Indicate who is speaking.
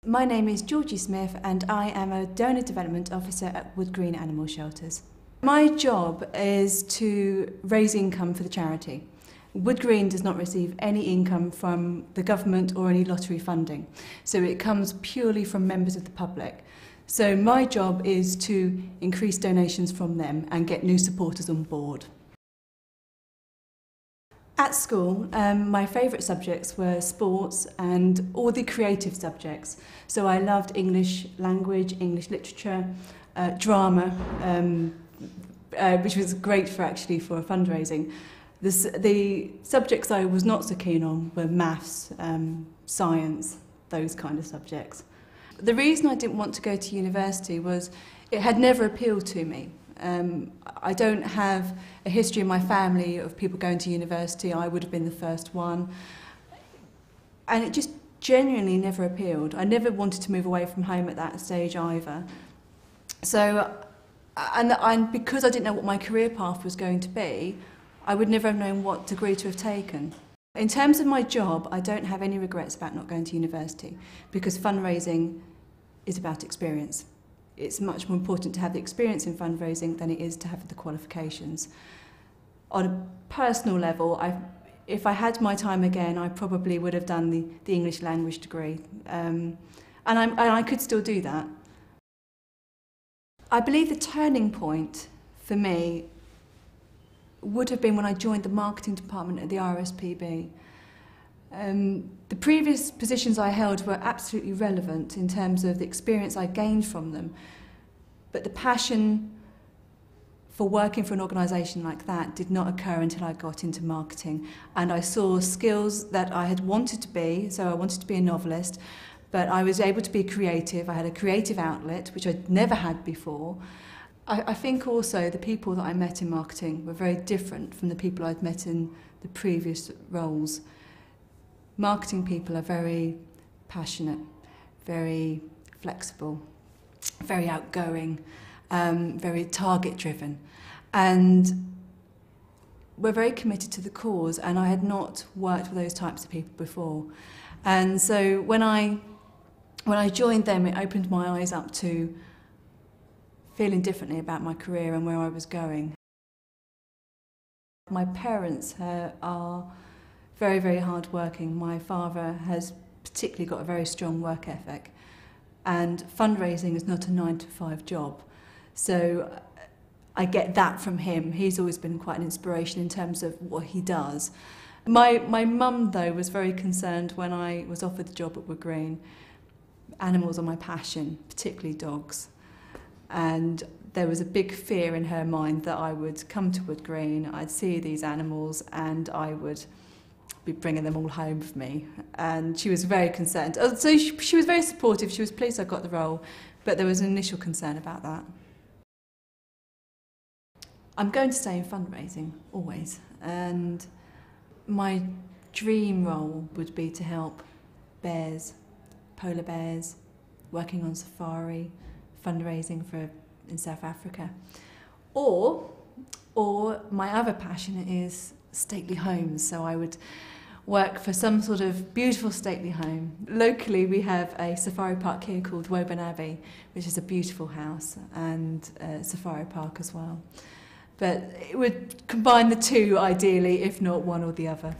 Speaker 1: My name is Georgie Smith and I am a Donor Development Officer at Wood Green Animal Shelters. My job is to raise income for the charity. Wood Green does not receive any income from the government or any lottery funding, so it comes purely from members of the public. So my job is to increase donations from them and get new supporters on board. At school, my favourite subjects were sports and all the creative subjects. So I loved English language, English literature, drama, which was great for fundraising. The subjects I was not so keen on were maths, science, those kind of subjects. The reason I didn't want to go to university was it had never appealed to me. I don't have a history in my family of people going to university. I would have been the first one. And it just genuinely never appealed. I never wanted to move away from home at that stage either. So, and because I didn't know what my career path was going to be, I would never have known what degree to have taken. In terms of my job, I don't have any regrets about not going to university because fundraising is about experience. It's much more important to have the experience in fundraising than it is to have the qualifications. On a personal level, if I had my time again, I probably would have done the English language degree. And I could still do that. I believe the turning point for me would have been when I joined the marketing department at the RSPB. The previous positions I held were absolutely relevant in terms of the experience I gained from them, but the passion for working for an organisation like that did not occur until I got into marketing, and I saw skills that I had wanted to be. So I wanted to be a novelist, but I was able to be creative. I had a creative outlet which I'd never had before. I think also the people that I met in marketing were very different from the people I'd met in the previous roles. Marketing people are very passionate, very flexible, very outgoing, very target-driven, and we're very committed to the cause, and I had not worked with those types of people before. And so when I joined them, it opened my eyes up to feeling differently about my career and where I was going. My parents are very, very hard-working. My father has particularly got a very strong work ethic, and fundraising is not a 9-to-5 job. So I get that from him. He's always been quite an inspiration in terms of what he does. My mum, though, was very concerned when I was offered the job at Wood Green. Animals are my passion, particularly dogs. And there was a big fear in her mind that I would come to Wood Green, I'd see these animals, and I would be bringing them all home for me. And she was very concerned. So she was very supportive. She was pleased I got the role, but there was an initial concern about that. I'm going to stay in fundraising, always. And my dream role would be to help bears, polar bears, working on safari, fundraising in South Africa. Or my other passion is stately homes, so I would work for some sort of beautiful stately home. Locally we have a safari park here called Woburn Abbey, which is a beautiful house, and a safari park as well. But it would combine the two ideally, if not one or the other.